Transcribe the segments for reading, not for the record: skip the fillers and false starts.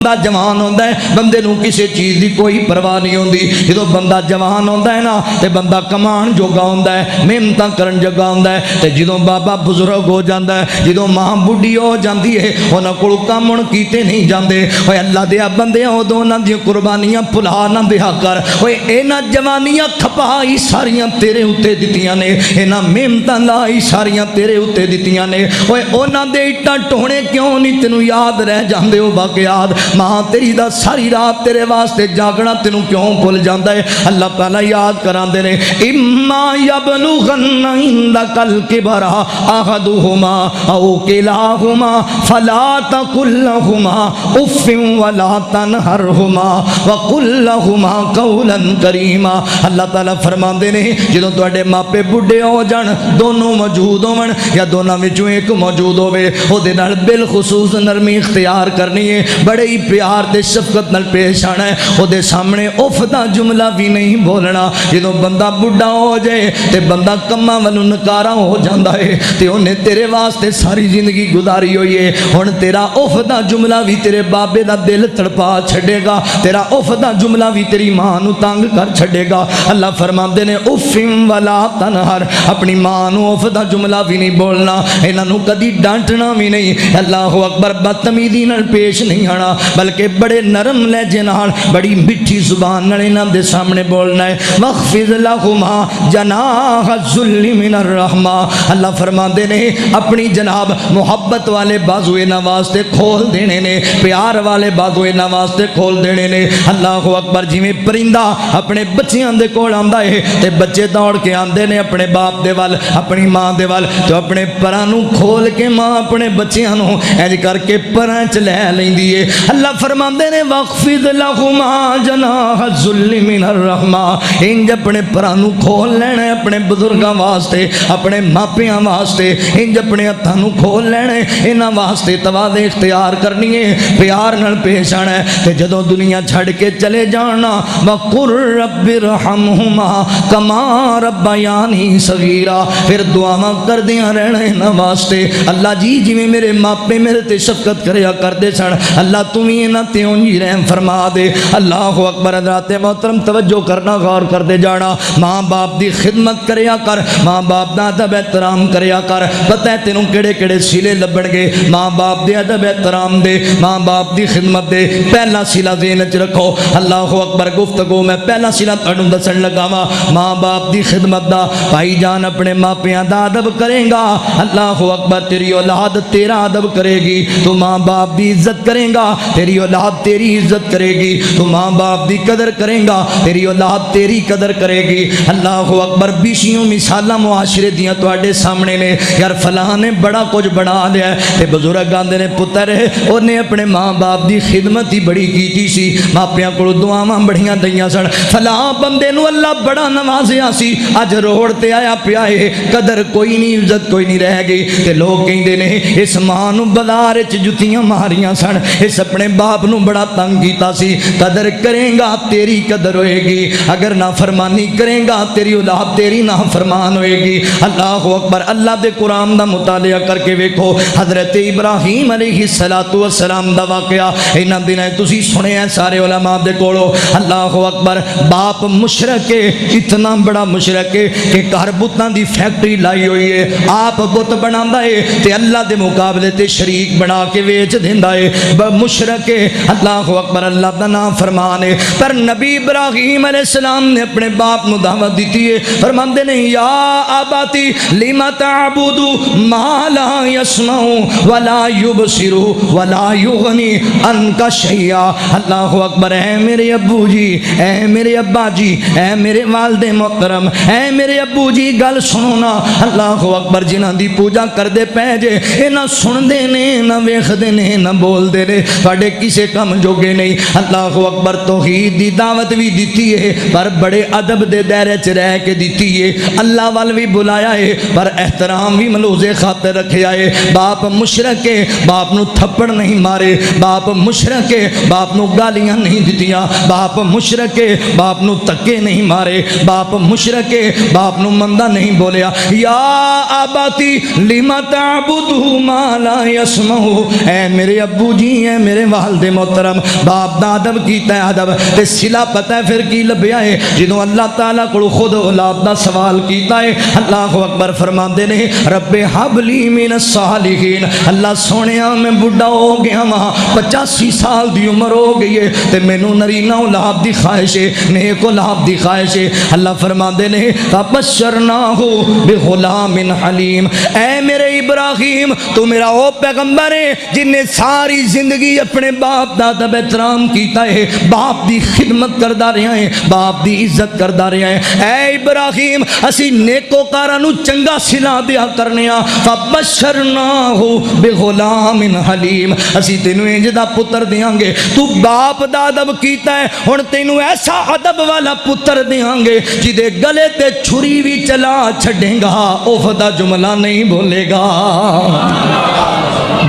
بندہ جوان ہوتا ہے بندے نو کسی چیز دی کوئی پرواہ نہیں ہوندی. جدوں بندہ جوان ہوتا ہے نا تے بندہ کمان جوگا ہوتا ہے, محنتاں کرن جوگا ہوتا ہے. تے جدوں بابا بزرگ ہو جاندا ہے, جدوں ماں بڈھی ہو جاندی ہے, انہاں کول کام ہن کیتے نہیں جاندے. اوے اللہ دے بندے اودوں انہاں دی قربانیاں بھلا نہ دیا کر. اوے انہاں جوانیاں کھپائی ساریاں تیرے اوتے دتیاں نے, انہاں محنتاں لائی ساریاں تیرے اوتے دتیاں نے. اوے انہاں دے اٹاں ٹونے کیوں نہیں تینوں یاد رہ جاندے ہو باقیات. ماں تیری دا ساری رات تیرے واسطے جاگنا تینوں کیوں بھول جاندا ہے. اللہ تعالیٰ یاد کراندے نے اما یبلغن عندک الکبر احدہما او کلاہما فلا تقل لہما اف ولا تنہرہما وقل لہما قولا کریما. اللہ تعالیٰ فرماندے نے جدوں تواڈے ماپے بڈھے ہو جان, دونوں موجود ہون یا دونوں وچوں ایک موجود ہوے, او دے نال بالخصوص نرمی اختیار کرنی ہے, بڑے ہی پیار دے شفقت نال پیش آنا ہے. او دے سامنے اف دا جملہ بھی نہیں بولنا. جدوں بندہ بڈھا ہو جائے تے بندہ کماں ولوں نکارا ہو جاندا ہے تے اونے تیرے واسطے ساری زندگی گزاری ہوئی ہے. ہن تیرا اف دا جملہ بھی تیرے بابے دا دل تڑپا چھڈے گا, تیرا اف دا جملہ بھی تیری ماں نو تنگ کر چھڈے گا. اللہ فرماندے نے اف ولا تنہر, اپنی ماں نو اف دا جملہ بھی نہیں بولنا, انہاں نو کدی ڈانٹنا بھی نہیں. اللہ اکبر, بدتمیزی نال پیش نہیں آنا بلکہ بڑے نرم لہجے نال بڑی میٹھی زبان نال انہاں دے سامنے بولنا ہے. وخفض لهما جناح الذل من الرحمہ. اللہ فرماندے نے اپنی جناب محبت والے بازو انہاں واسطے کھول دینے نے, پیار والے بازو انہاں واسطے کھول دینے نے. اللہ اکبر, جویں پرندہ اپنے بچیاں دے کول آندا ہے تے بچے دوڑ کے آندے نے اپنے باپ دے ول, اپنی ماں دے ول, تے اپنے پراں نوں کھول کے ماں اپنے بچیاں نوں انج کر کے پراں چ لے لیندی ہے. اللہ فرماندے نے وخفض لهما جناح الذل من الرحمہ, انج اپنے پراں نوں کھول لینا ہے اپنے بزرگاں واسطے, اپنے ماپیاں واسطے, انج اپنے ہتھاں نوں کھول لینا ہے انہاں واسطے. تواضع اختیار کرنی ہے, پیار نال پیش آنا ہے. تے جدوں دنیا چھڈ کے چلے جانا وقر رب ارحمہما کما ربیانی صغیرا, پھر دعاواں کردیاں رہنا انہاں واسطے. اللہ جی جویں میرے ماپے میرے تے شفقت کریا کردے سن, اللہ تم ہی انہاں تے اونجی رحم فرما دے. اللہ اکبر, حضرات محترم توجہ کرنا, غور کر دے جانا. ماں باپ دی خدمت کریا کر, ماں باپ دا ادب احترام کریا کر. پتہ ہے تینوں کیڑے کیڑے سیلے لبن گے ماں باپ دے ادب احترام دے, ماں باپ دی خدمت دے. پہلا سیلا ذہن وچ رکھو. اللہ اکبر, گفتگو میں پہلا سیلا تانوں دسن لگا وا ماں باپ دی خدمت دا. بھائی جان اپنے ماپیاں دا ادب کرے گا, اللہ اکبر, تیری اولاد تیرا ادب کرے گی. تو ماں باپ دی عزت کرے گا, تیری اولاد تیری عزت کرے گی. تو ماں باپ دی قدر کرے گا, تیری اولاد تیری قدر کرے گی. اللہ اکبر, بیشیوں مثالاں معاشرے دیاں تواڈے سامنے نے. یار فلاں نے بڑا کچھ بنا لیا ہے تے بزرگ آندے نے پتر اونے اپنے ماں باپ دی خدمت ہی بڑی کیتی سی, ماپیاں کول دعاواں بڑیاں دئیاں سن. فلاں بندے نو اللہ بڑا نوازیا سی, اج روڑ تے آیا پیا ہے, قدر کوئی نہیں, عزت کوئی نہیں رہ گئی. تے لوگ کہندے نے اس ماں نو بازار وچ جُتیاں ماریاں سن, اس اپنے باپ نو بڑا تنگ کیتا سی. قدر کرے گا تیری قدر ہوئے گی, اگر نافرمانی کرے گا تیری اولاد تیری نافرمان ہوئے گی. اللہ اکبر, اللہ دے قرآن دا مطالعہ کر کے ویکھو حضرت ابراہیم علیہ السلام دا واقعہ انہاں دناں تسی سنے ہیں سارے علماء دے کولو. اللہ اکبر, باپ مشرک ہے, اتنا بڑا مشرک ہے کہ گھر بتاں دی فیکٹری لائی ہوئی ہے, آپ بت بناندا ہے تے اللہ دے مقابلے تے شریک بنا کے ویچ دیندا ہے. مشرک ہے. اللہ اکبر, اللہ دا نام فرمان ہے. پر نبی ابراہیم علیہ السلام نے اپنے باپ نو دعوت دیتی ہے, فرماندے نے یا اباتی لما تعبد ما لا يسمع ولا يبصر ولا يغني عنك شيئا. اللہ اکبر, اے میرے ابو جی, اے میرے ابا جی, اے میرے والد محترم, اے میرے ابو جی گل سنو نا. اللہ اکبر, جنہاں دی پوجا کردے پے جے اے نہ سن دے نے نہ ویکھ دے نے نہ بول دے نے, تواڈے کسے کم جوگے نہیں. اللہ اکبر, توحید دی دعوت بھی دیتی ہے پر بڑے ادب دے دائرے چ رہ کے دیتی ہے. اللہ وال بھی بلایا ہے پر احترام بھی ملوز خاطر رکھیا ہے. باپ مشرک ہے, باپ نو تھپڑ نہیں مارے, باپ مشرک ہے, باپ نو گالیاں نہیں دتیاں, باپ مشرک ہے, باپ نو تکے نہیں مارے, باپ مشرک ہے, باپ نو مندہ نہیں بولیا. یا آباتی لما تعبدو ما لا يسمعو, اے میرے ابو جی, اے میرے والد محترم باپ دا ادب کیتا ہے ادب تے صلہ پتہ ہے پھر کی لبیا ہے جدوں اللہ تعالیٰ کو خود اولاد دا سوال کیتا ہے اللہ اکبر فرماندے نے رب حب لی من الصالحین اللہ سونیا میں بڑھا ہو گیا وہاں 85 سال دی عمر ہو گئی ہے تے مینوں نرینہ اولاد دی خواہش ہے نیک اولاد دی خواہش ہے اللہ فرماندے نے فبشرناہ بغلام حلیم اے میرے ابراہیم تو میرا وہ پیغمبر ہے جن نے ساری زندگی اپنے باپ دا ادب احترام کیتا ہے باپ دی خدمت کردا رہیا ہے باپ دی عزت کردا رہیا ہے اے ابراہیم اسی نیکوکاراں نو چنگا صلہ دیا کرنیا فبشرناہ بغلام حلیم اسی تینوں انج دا پتر دیاں گے تو باپ دا ادب کیتا ہے ہن تینوں ایسا ادب والا پتر دیاں گے جدے گلے تے چھری بھی چلا چھڈے گا اوف دا جملہ نہیں بولے گا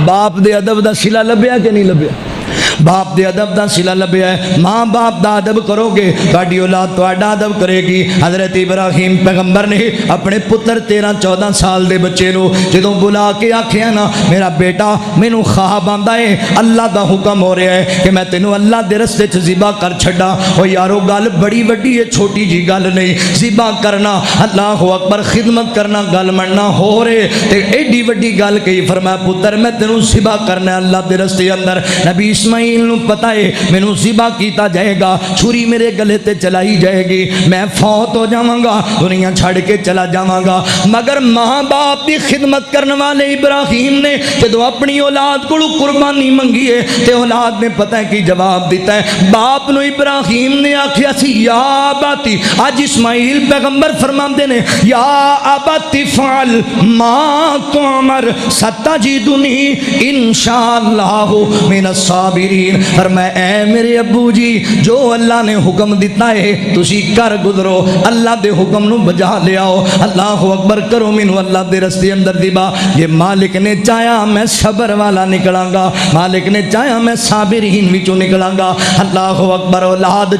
باپ دے ادب دا صلہ لبیا کہ نہیں لبیا باپ دے ادب دا صلہ لبیا ہے ماں باپ دا ادب کرو گے تہاڈی اولاد تہاڈا ادب کرے گی حضرت ابراہیم پیغمبر نے اپنے پتر 13-14 سال دے بچے نو جدوں بلا کے آکھیا نا میرا بیٹا مینوں خواب آندا ہے اللہ دا حکم ہو رہا ہے کہ میں تینوں اللہ دے رستے چ ذبح کر چھڈا او یارو گل بڑی وڈی ہے چھوٹی جی گل نہیں ذبح کرنا اللہ اکبر خدمت کرنا گل مننا ہو رہے تے ایڈی وڈی گل کہی فرمایا پتر میں تینوں ذبح کرنا اللہ دے رستے اندر نبی اسماعیل نو پتہ ہے مینوں ذبح کیتا جائے گا چھری میرے گلے تے چلائی جائے گی میں فوت ہو جاواں گا دنیا چھڑ کے چلا جاواں گا مگر ماں باپ دی خدمت کرنے والے ابراہیم نے جدوں اپنی اولاد کو قربانی منگی ہے تے اولاد نے پتہ ہے کی جواب دیتا ہے باپ نو ابراہیم نے آکھیا سی یا اباتی اج اسماعیل پیغمبر فرماندے نے یا اباتی فعل ما تؤمر ستجدنی انشاءاللہ من الصابرین فرمایا اے میرے ابو جی جو اللہ نے حکم دیتا ہے تسی کر گزرو اللہ دے حکم نو بجا لے آؤ اللہ اکبر کرو مینوں اللہ دے رستے اندر دیبا یہ مالک نے چاہیا میں صبر والا نکلاں گا مالک نے چاہیا میں صابرین وچوں نکلاں گا اللہ اکبر اولاد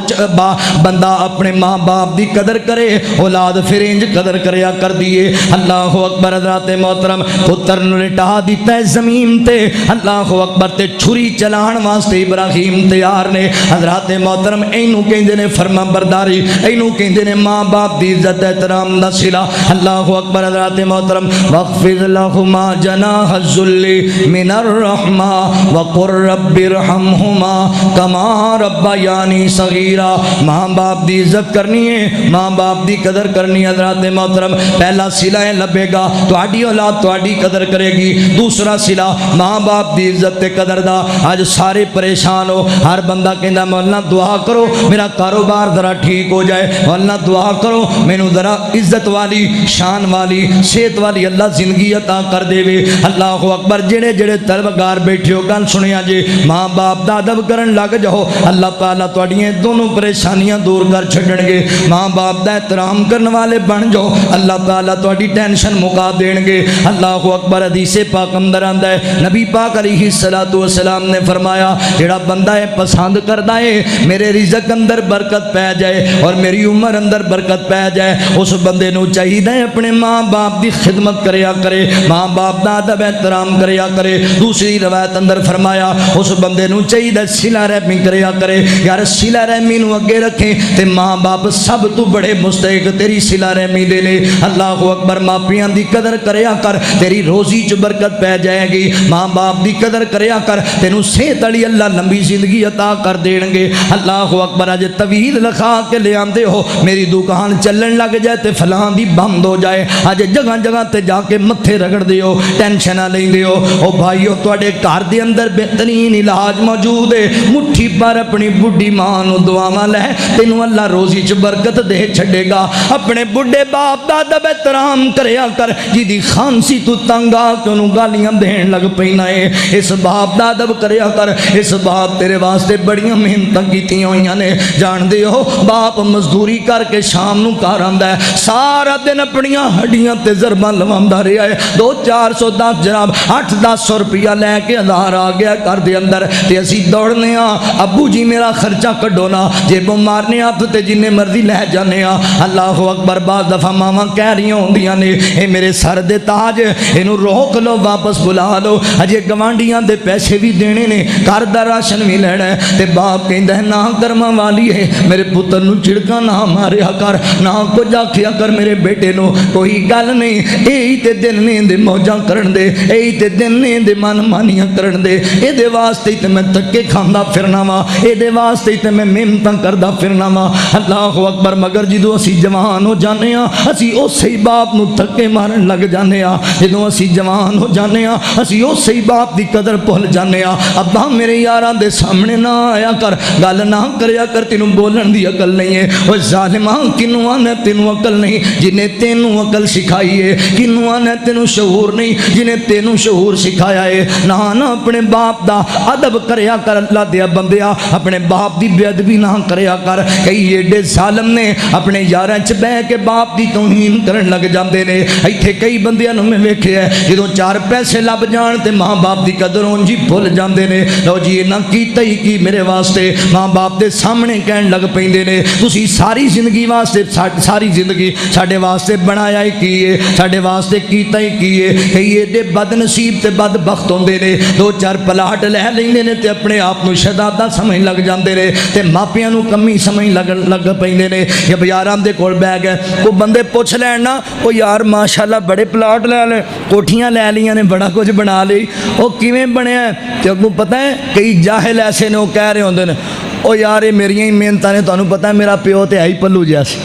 بندہ اپنے ماں باپ دی قدر کرے اولاد پھر انج قدر کریا کر دیے اللہ اکبر حضرات محترم پتر نو لٹا دیتا ہے زمین تے اللہ اکبر تے چھری چلان واسطے ابراہیم تیار نے حضرات محترم اینو کہندے نے فرما برداری اینو کہندے نے ماں باپ دی عزت احترام دا صلہ اللہ اکبر حضرات محترم واخفض لهما جناح الذل من الرحمہ وقل رب ارحمهما کما ربیانی صغیرا ماں باپ دی عزت کرنی ہے ماں باپ دی قدر کرنی ہے حضرات محترم پہلا صلہ لبے گا تہاڈی اولاد تہاڈی قدر کرے گی دوسرا صلہ ماں باپ دی عزت تے قدر دا اج سارے پریشان ہو ہر بندہ کہندا مولا دعا کرو میرا کاروبار ذرا ٹھیک ہو جائے مولا دعا کرو مینوں ذرا عزت والی شان والی صحت والی اللہ زندگی عطا کر دے وے اللہ اکبر جڑے جڑے طلبگار بیٹھے ہو گل سنیا جی ماں باپ دا ادب کرن لگ جاؤ اللہ تعالیٰ تہاڈیاں دونوں پریشانیاں دور کر چھڈن گے ماں باپ دا احترام کرن والے بن جاؤ اللہ تعالیٰ تہاڈی ٹینشن مکا دین گے اللہ اکبر حدیث پاک اندر آندا ہے نبی پاک علیہ الصلوۃ والسلام نے فرمایا جڑا بندہ ہے پسند کردا ہے میرے رزق اندر برکت پہ جائے اور میری عمر اندر برکت پہ جائے اس بندے نو چاہیے اپنے ماں باپ دی خدمت کریا کرے ماں باپ دا ادب احترام کریا کرے دوسری روایت اندر فرمایا اس بندے نو چاہیے صلہ رحمی کریا کرے یار صلہ رحمی نو اگے رکھیں تے ماں باپ سب تو بڑے مستحق تیری صلہ رحمی دے لے اللہ اکبر ماپیاں دی قدر کریا کر تیری روزی چ برکت پہ جائے گی ماں باپ دی قدر کریا کر تینوں صحت علی اللہ لمبی زندگی عطا کر دین گے اللہ اکبر اج طویل لکھا کے لے آندے ہو میری دکان چلن لگ جائے تے فلاں دی بند ہو جائے اج جگہ جگہ تے جا کے متھے رگڑ دیو ٹینشن لیندے ہو او بھائیو تواڈے گھر دے اندر بہترین علاج موجود ہے مٹھی پر اپنی بڈھی ماں نو دعاواں لے تینوں اللہ روزی چ برکت دے چھڈے گا اپنے بڈھے باپ دا ادب احترام کریا کر جدی خانسی تو تنگ آ کے انہوں گالیاں دین لگ پینا ہے اس باپ دا ادب کریا کر اس باپ تیرے واسطے بڑیاں محنتاں کیتیاں ہوئیاں نے جان دے ہو باپ مزدوری کر کے شام نو گھر آندا ہے سارا دن اپنیاں ہڈیاں تے ضرباں لواندا رہیا ہے 2-410 جناب 8-10 روپیہ لے کے 1000 آ گیا گھر دے اندر تے اسی دوڑنے ہاں ابو جی میرا خرچہ کڈو نا جیبوں مارنے ہاتھ تے جننے مرضی لے جانے ہاں اللہ اکبر بعض دفعہ ماواں کہہ رہی ہوندیاں نے اے میرے سر دے تاج اینو روک لو واپس بلا لو اجے گوانڈیاں دے پیسے بھی دینے نے گھر دا راشن بھی لینا ہے تے باپ کہندا ہے نہ کرما والی ہے میرے پتر نو چڑکا نہ ماریا کر نہ کچھ آکھیا کر میرے بیٹے نو کوئی گل نہیں یہی تے دن نے دے موجاں کرن دے یہی تے دن نے دے من مانیاں کرن دے اے دے واسطے تے میں تکے کھاندا پھرنا وا اے دے واسطے تے میں محنتاں کردا پھرنا وا اللہ اکبر مگر جدوں اسی جوان ہو جانے ہاں اسی اسی باپ نو تکے مارن لگ جانے ہاں جدوں اسی جوان ہو جانے ہاں اسی اسی باپ دی قدر بھول جانے ہاں ابا میرے یاراں دے سامنے نہ آیا کر گل نہ کریا کر تینوں بولن دی عقل نہیں ہے او ظالماں کنوں آنا تینوں عقل نہیں جنہیں تینوں عقل سکھائی ہے کنوں آنا تینوں شعور نہیں جنہیں تینوں شعور سکھایا ہے نہ اپنے باپ دا ادب کریا کر اللہ دیا بندیا اپنے باپ دی بے ادبی نہ کریا کر کئی ایڈے ظالم نے اپنے یاراں چ بہ کے باپ دی توہین کرن لگ جاندے نے ایتھے کئی بندیاں نوں میں ویکھیا ہے جدوں چار پیسے لب جان تے ماں باپ دی قدر اونج ہی بھول جاندے نے لو جی نہ کیتا ہی کی میرے واسطے ماں باپ دے سامنے کہن لگ پیندے نے تسی ساری زندگی واسطے ساری زندگی ساڈے واسطے بنایا ہی کی ہے ساڈے واسطے کیتا ہی کی ہے کئی ایڈے بد نصیب تے بدبخت ہوندے نے دو چار پلاٹ لے لیندے نے تے اپنے آپ نو شہزادہ سمجھ لگ جاندے نے تے ماپیاں نو کمی سمجھ لگ پیندے نے یا یاراں دے کول بیٹھ گئے کوئی بندے پوچھ لین نا او یار ماشاءاللہ بڑے پلاٹ لے لے کوٹھیاں لے لیاں نے بڑا کچھ بنا لئی او کیویں بنیا تے اگوں پتہ ہے کئی جاہل ایسے نے او کہہ رہے ہوندے نے او یار اے میریاں ہی محنتاں نے تانوں پتہ ہے میرا پیو تے ہے ہی پلو جیا سی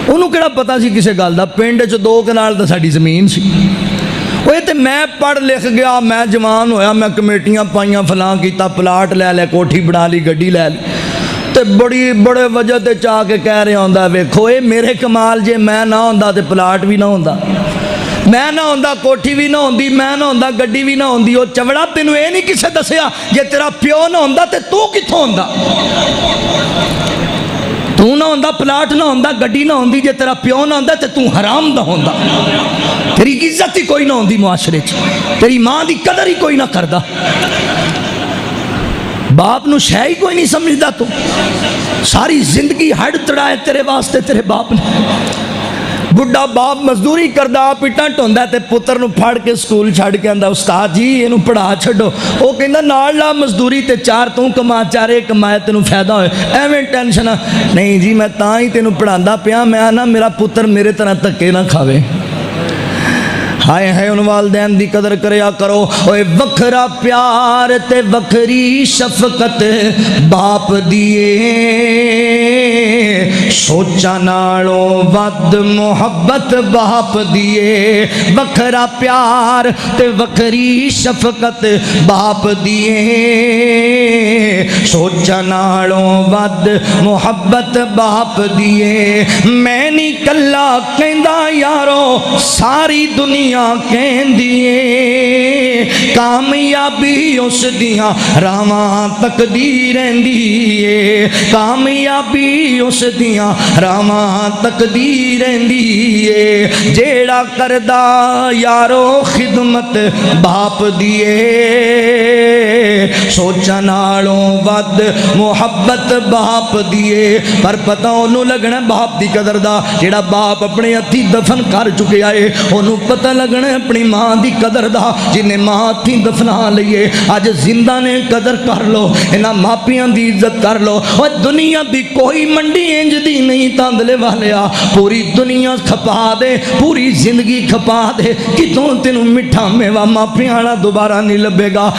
انہوں کہڑا پتا سی کسے گل دا پنڈ چ 2 کنال تے ساڈی زمین سی وہ تے میں پڑھ لکھ گیا میں جوان ہویا میں کمیٹیاں پائیاں فلاں کیتا پلاٹ لے لے کوٹھی بنا لی گڈی لے لی تے بڑے وجہ تے چاہ کے کہہ رہے ہوندا ویکھو اے میرے کمال جے میں نہ ہوندا تے پلاٹ بھی نہ ہوندا میں نہ ہوندا کوٹھی بھی نہ ہوندی میں نہ ہوندا گڈی بھی نہ ہوندی او چوڑا تینوں اے نہیں کسے دسیا جے تیرا پیو نہ ہوندا تے تو کتھوں ہوندا تو نہ ہوندا پلاٹ نہ ہوندا گڈی نہ ہوندی جے تیرا پیو نہ ہوندا تے تو حرام دا ہوندا تیری عزت ہی کوئی نہ ہوندی معاشرے چ تیری ماں دی قدر ہی کوئی نہ کردا باپ نو شے ہی کوئی نہیں سمجھدا تو ساری زندگی ہڈ تڑائے تیرے واسطے تیرے باپ نے بڑھا باپ مزدوری کردا پٹاں ٹوندا تے پتر نو پھڑ کے سکول چھڑ کے آندا استاد جی اینو پڑھا چھڈو او کہندا نال لا مزدوری تے 4 تو کما 4 کمائے تینوں فائدہ ہوئے ایویں ٹینشن نہیں جی میں تاں ہی تینوں پڑھاندا پیا میں نا میرا پتر میرے طرح دھکے نہ کھاوے ہائے ہائے ان والدین دی قدر کریا کرو اوے وکھرا پیار تے وکھری شفقت باپ دیے سوچا نالوں ود محبت باپ دیے وکھرا پیار تے وکھری شفقت باپ دیے سوچا نالوں ود محبت باپ دیے میں نہیں کلا کہندا یارو ساری دنیا کہن دیے کامیابی اس دیاں راواں تقدیر دیے کامیابی اس دیاں راواں تقدیر دیے جیڑا کردا یارو خدمت باپ دیے سوچا نالوں ود محبت باپ دیے پر پتہ انہوں لگنا باپ دی قدر دا جیڑا باپ اپنے ہتھی دفن کر چکے آئے انہوں پتہ لگنا اپنی ماں دی قدر دا جنہیں ماں ہتھی دفنا لئیے آج زندہ نے قدر کر لو انہاں ماپیاں دی عزت کر لو اور دنیا دی کوئی منڈی انج دی نہیں تاندلے والیا پوری دنیا کھپا دے پوری زندگی کھپا دے کتوں تینوں مٹھا میوہ ماپیاں دوبارہ نہیں لبے گا